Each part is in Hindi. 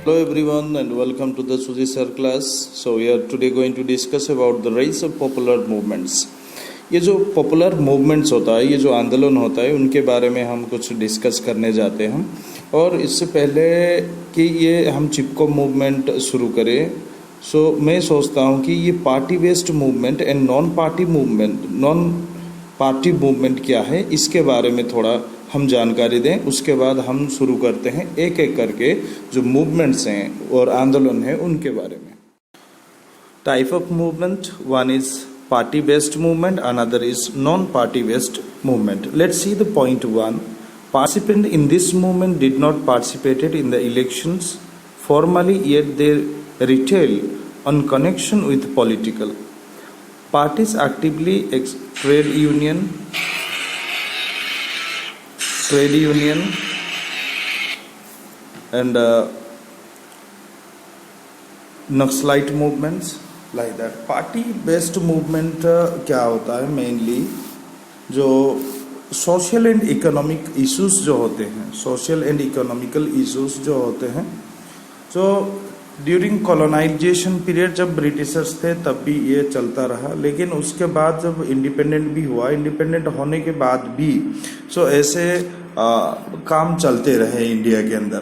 Hello everyone and welcome to the Suzy Sir class. So we are today going to discuss about the rise of popular movements. ये जो पॉपुलर मूवमेंट्स होता है, ये जो आंदोलन होता है, उनके बारे में हम कुछ डिस्कस करने जाते हैं। और इससे पहले कि ये हम चिपको मूवमेंट शुरू करें, मैं सोचता हूँ कि ये party based movement and non party movement क्या है, इसके बारे में थोड़ा हम जानकारी दें। उसके बाद हम शुरू करते हैं एक एक करके जो मूवमेंट्स हैं और आंदोलन हैं उनके बारे में। Type of movement, one is party based movement, another is non party based movement. Let's see the point one. Participants in this movement did not participate in the elections formally, yet they retail on connection with political parties actively trade union and Naxalite movements like that. Party based movement क्या होता है? मेनली जो सोशल एंड इकोनॉमिक इश्यूज जो होते हैं, सोशल एंड इकोनॉमिकल इश्यूज जो होते हैं, जो ड्यूरिंग कॉलोनाइजेशन पीरियड जब ब्रिटिशर्स थे तब भी ये चलता रहा, लेकिन उसके बाद जब इंडिपेंडेंट भी हुआ, इंडिपेंडेंट होने के बाद भी ऐसे काम चलते रहे इंडिया के अंदर,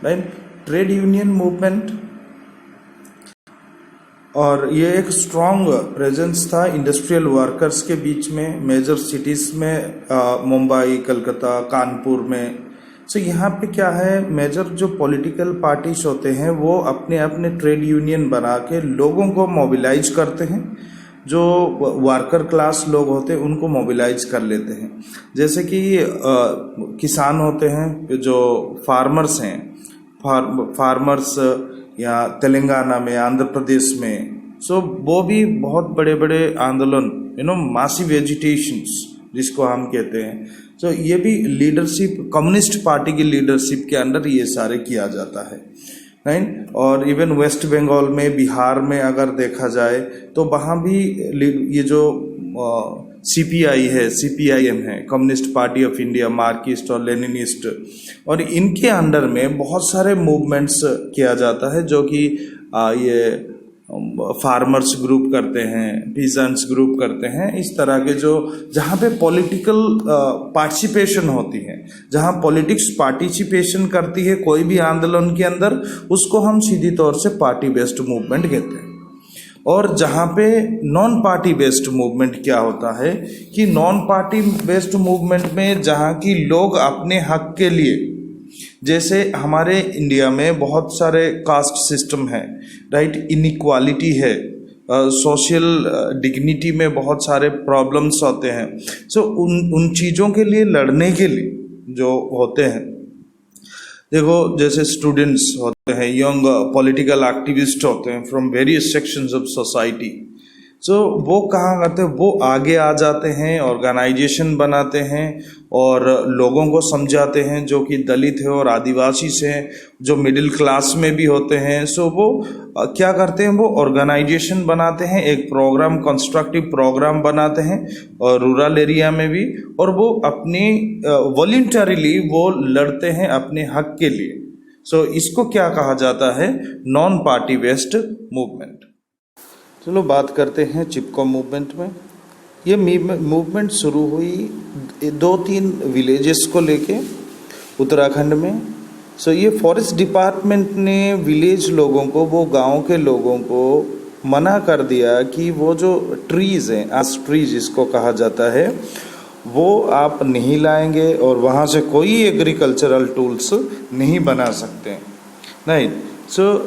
राइट। ट्रेड यूनियन मूवमेंट, और ये एक स्ट्रॉन्ग प्रेजेंस था इंडस्ट्रियल वर्कर्स के बीच में, मेजर सिटीज में, मुंबई, कलकत्ता, कानपुर में। यहाँ पे क्या है, मेजर जो पॉलिटिकल पार्टीज होते हैं वो अपने अपने ट्रेड यूनियन बना के लोगों को मोबिलाइज करते हैं। जो वर्कर क्लास लोग होते हैं उनको मोबिलाइज कर लेते हैं। जैसे कि किसान होते हैं, जो फार्मर्स हैं, फार्मर्स या तेलंगाना में, आंध्र प्रदेश में, वो भी बहुत बड़े बड़े आंदोलन, मासिव एजिटेशंस जिसको हम कहते हैं, ये भी लीडरशिप, कम्युनिस्ट पार्टी की लीडरशिप के अंडर ये सारे किया जाता है, राइट। और इवन वेस्ट बंगाल में, बिहार में अगर देखा जाए तो वहाँ भी ये जो सीपीआई है, सीपीआईएम है, communist party of India, Marxist और लेनिनिस्ट, और इनके अंडर में बहुत सारे मूवमेंट्स किया जाता है जो कि ये फार्मर्स ग्रुप करते हैं, पीजेंट्स ग्रुप करते हैं, इस तरह के जो जहाँ पे पॉलिटिकल पार्टिसिपेशन होती है, जहाँ पॉलिटिक्स पार्टिसिपेशन करती है कोई भी आंदोलन के अंदर, उसको हम सीधी तौर से पार्टी बेस्ड मूवमेंट कहते हैं। और जहाँ पे नॉन पार्टी बेस्ड मूवमेंट क्या होता है कि नॉन पार्टी बेस्ड मूवमेंट में जहाँ की लोग अपने हक के लिए, जैसे हमारे इंडिया में बहुत सारे कास्ट सिस्टम है, राइट, इनइक्वालिटी है, सोशल डिग्निटी में बहुत सारे प्रॉब्लम्स होते हैं। उन चीज़ों के लिए लड़ने के लिए जो होते हैं, देखो जैसे स्टूडेंट्स होते हैं, यंग पॉलिटिकल एक्टिविस्ट होते हैं from various sections of society, वो कहाँ करते हैं, वो आगे आ जाते हैं, ऑर्गेनाइजेशन बनाते हैं और लोगों को समझाते हैं, जो कि दलित है और आदिवासी से हैं, जो मिडिल क्लास में भी होते हैं। वो क्या करते हैं, वो ऑर्गेनाइजेशन बनाते हैं, एक प्रोग्राम, कंस्ट्रक्टिव प्रोग्राम बनाते हैं और रूरल एरिया में भी, और वो अपनी वॉलंटरीली वो लड़ते हैं अपने हक के लिए। इसको क्या कहा जाता है, नॉन पार्टी बेस्ड मूवमेंट। चलो बात करते हैं चिपको मूवमेंट में। ये मूवमेंट शुरू हुई 2-3 विलेजेस को लेके उत्तराखंड में। ये फॉरेस्ट डिपार्टमेंट ने विलेज लोगों को, वो गांव के लोगों को मना कर दिया कि वो जो ट्रीज़ हैं, आस ट्रीज जिसको कहा जाता है, वो आप नहीं लाएंगे और वहाँ से कोई एग्रीकल्चरल टूल्स नहीं बना सकते, नहीं।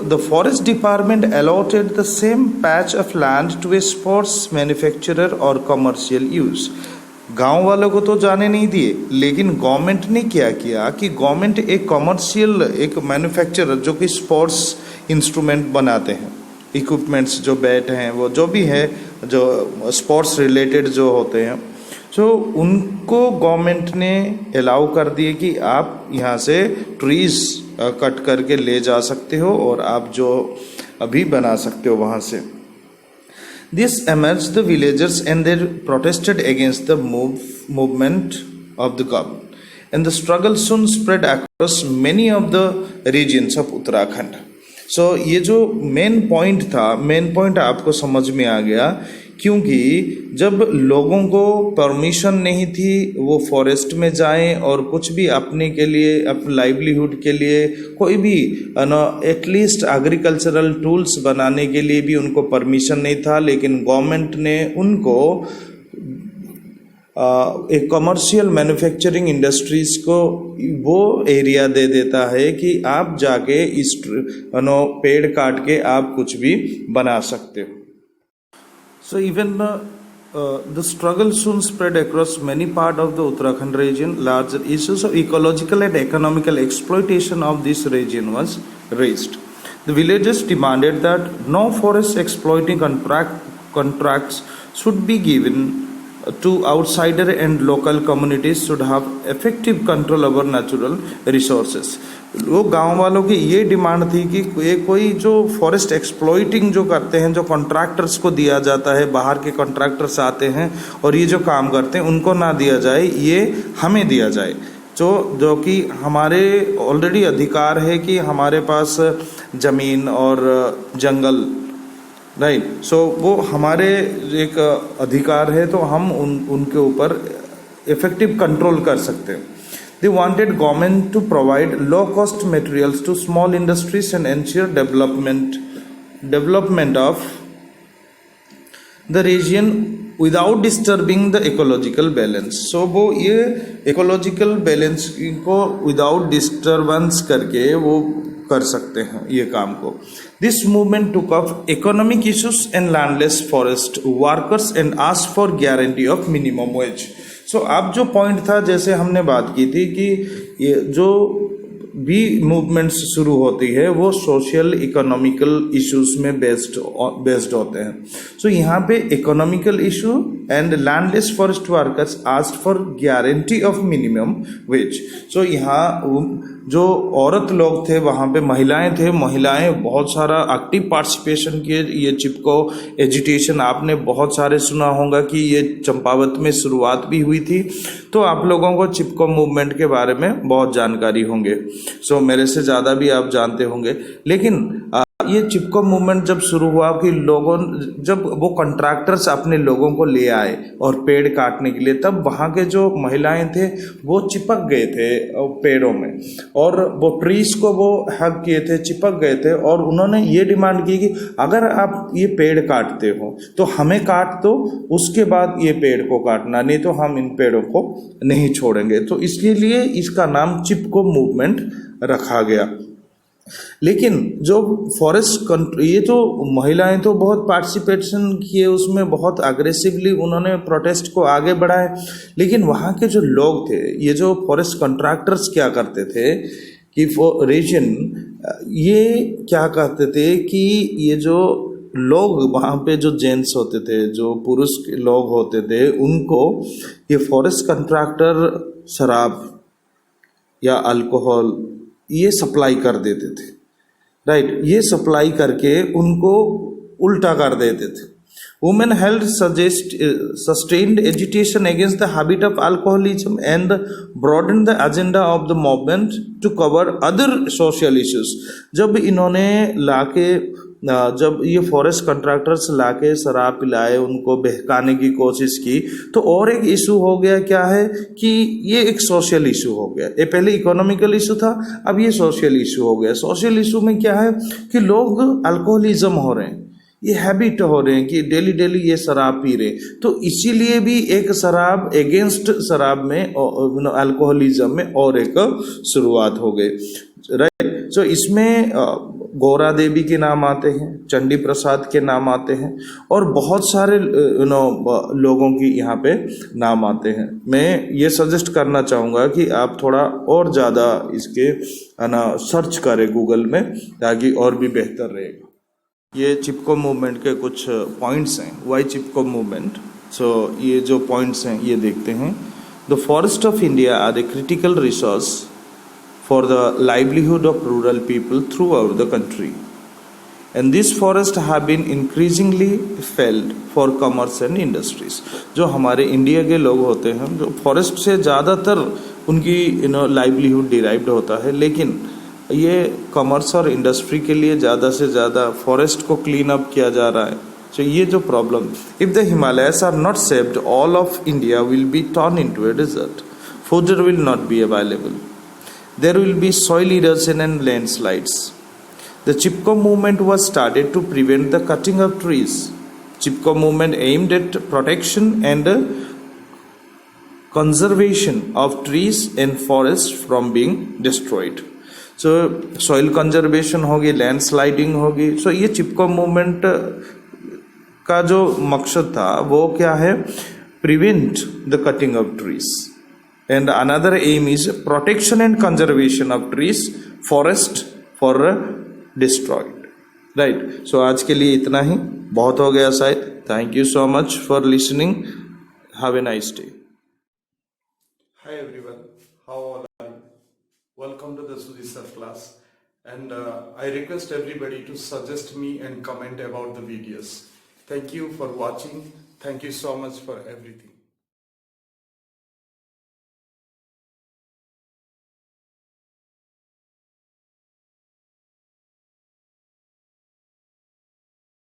The forest department allotted the same patch of land to a sports manufacturer or commercial use. गांव वालों को तो जाने नहीं दिए, लेकिन गवर्नमेंट ने क्या किया कि गवर्नमेंट एक कमर्शियल, एक मैन्युफैक्चरर जो कि स्पोर्ट्स इंस्ट्रूमेंट बनाते हैं, इक्विपमेंट्स, जो बैट हैं, वो जो भी है, जो स्पोर्ट्स रिलेटेड जो होते हैं, उनको गवर्नमेंट ने अलाउ कर दिए कि आप यहाँ से ट्रीज कट करके ले जा सकते हो और आप जो अभी बना सकते हो वहाँ से। This emerged the villagers and they protested against the movement of the government. and the struggle soon spread across many of the regions of Uttarakhand. So ये जो मेन पॉइंट आपको समझ में आ गया, क्योंकि जब लोगों को परमिशन नहीं थी वो फॉरेस्ट में जाएं और कुछ भी अपने के लिए, अपने लाइवलीहुड के लिए कोई भी एटलीस्ट एग्रीकल्चरल टूल्स बनाने के लिए भी उनको परमिशन नहीं था, लेकिन गवर्नमेंट ने उनको एक कमर्शियल मैन्युफैक्चरिंग इंडस्ट्रीज को वो एरिया दे देता है कि आप जाके इस पेड़ काट के आप कुछ भी बना सकते हो. So even the struggle soon spread across many parts of the Uttarakhand region. Larger issues of ecological and economical exploitation of this region was raised. The villagers demanded that no forest exploiting contracts should be given to outsider and local communities should have effective control over natural resources. वो गांव वालों की ये डिमांड थी कि कोई जो फॉरेस्ट एक्सप्लॉइटिंग जो करते हैं, जो कॉन्ट्रैक्टर्स को दिया जाता है, बाहर के कॉन्ट्रैक्टर्स आते हैं और ये जो काम करते हैं उनको ना दिया जाए, ये हमें दिया जाए, जो कि हमारे ऑलरेडी अधिकार है कि हमारे पास ज़मीन और जंगल, राइट. सो वो हमारे एक अधिकार है, तो हम उनके ऊपर इफेक्टिव कंट्रोल कर सकते हैं. They wanted government to provide low-cost materials to small industries and ensure development of the region without disturbing the ecological balance. So वो ये ecological balance को without disturbance करके वो कर सकते हैं ये काम को. This movement took up economic issues and landless forest workers and asked for guarantee of minimum wage. So अब जो पॉइंट था, जैसे हमने बात की थी कि ये जो भी मूवमेंट्स शुरू होती है वो सोशल इकोनॉमिकल इश्यूज में बेस्ड होते हैं. सो यहाँ पे economical issue and landless forest workers asked for guarantee of minimum wage. So यहाँ जो औरत लोग थे, वहाँ पे महिलाएं बहुत सारा एक्टिव पार्टिसिपेशन किए. ये चिपको एजिटेशन आपने बहुत सारे सुना होगा कि ये चंपावत में शुरुआत भी हुई थी, तो आप लोगों को चिपको मूवमेंट के बारे में बहुत जानकारी होंगे. सो मेरे से ज़्यादा भी आप जानते होंगे. लेकिन ये चिपको मूवमेंट जब शुरू हुआ कि जब वो कॉन्ट्रैक्टर्स अपने लोगों को ले आए और पेड़ काटने के लिए, तब वहाँ के जो महिलाएं थे वो चिपक गए थे पेड़ों में, और वो ट्रीज को वो हग किए थे, चिपक गए थे, और उन्होंने ये डिमांड की कि अगर आप ये पेड़ काटते हो तो हमें काट दो, उसके बाद ये पेड़ को काटना, नहीं तो हम इन पेड़ों को नहीं छोड़ेंगे. तो इसलिए इसका नाम चिपको मूवमेंट रखा गया. लेकिन जो ये जो महिलाएं तो बहुत पार्टिसिपेशन किए उसमें, बहुत अग्रेसिवली उन्होंने प्रोटेस्ट को आगे बढ़ाए. लेकिन वहाँ के जो लोग थे, ये जो फॉरेस्ट कॉन्ट्रैक्टर्स क्या करते थे कि रीजन ये क्या कहते थे कि ये जो लोग वहाँ पे जो जेंट्स होते थे, जो पुरुष लोग होते थे, उनको ये फॉरेस्ट कॉन्ट्रैक्टर शराब या अल्कोहल ये सप्लाई कर देते थे, राइट. ये सप्लाई करके उनको उल्टा कर देते थे. Women held sustained agitation against the habit of alcoholism and broadened the agenda of the movement to cover other social issues. जब ये फॉरेस्ट कॉन्ट्रैक्टर्स लाके शराब पिलाए, उनको बहकाने की कोशिश की, तो और एक इशू हो गया. क्या है कि ये एक सोशल इशू हो गया. ये पहले इकोनॉमिकल इशू था, अब ये सोशल इशू हो गया. सोशल इशू में क्या है कि लोग अल्कोहलिज्म हो रहे हैं, ये हैबिट हो रहे हैं कि डेली डेली ये शराब पी रहे, तो इसीलिए भी एक शराब अगेंस्ट शराब में, अल्कोहलिज्म में और एक शुरुआत हो गई, राइट. सो इसमें गौरा देवी के नाम आते हैं, चंडी प्रसाद के नाम आते हैं, और बहुत सारे लोगों की यहाँ पे नाम आते हैं. मैं ये सजेस्ट करना चाहूँगा कि आप थोड़ा और ज़्यादा इसके सर्च करें गूगल में, ताकि और भी बेहतर रहेगा. ये चिपको मूवमेंट के कुछ पॉइंट्स हैं. वाई चिपको मूवमेंट? सो ये जो पॉइंट्स हैं ये देखते हैं. The forest of India are a critical resource for the livelihood of rural people throughout the country, and these forests have been increasingly felled for commerce and industries. जो हमारे इंडिया के लोग होते हैं, जो फॉरेस्ट से ज़्यादातर उनकी लाइवलीहुड डिराइव्ड होता है। लेकिन ये कॉमर्स और इंडस्ट्री के लिए ज़्यादा से ज़्यादा फॉरेस्ट को क्लीन अप किया जा रहा है। तो ये जो problem, if the Himalayas are not saved, all of India will be turn into a desert, food will not be available, there will be soil erosion and landslides. The Chipko movement was started to prevent the cutting of trees. Chipko movement aimed at protection and conservation of trees and forests from being destroyed. So soil conservation होगी, लैंडस्लाइडिंग होगी। सो ये चिपको मूवमेंट का जो मकसद था वो क्या है? Prevent the cutting of trees. And another aim is protection and conservation of trees, forest for destroyed. Right. So आज के लिए इतना ही, बहुत हो गया शायद। Thank you so much for listening. Have a nice day. Hi everyone. How are you? Welcome to the Sudhi Sir class. And I request everybody to suggest me and comment about the videos. Thank you for watching. Thank you so much for everything.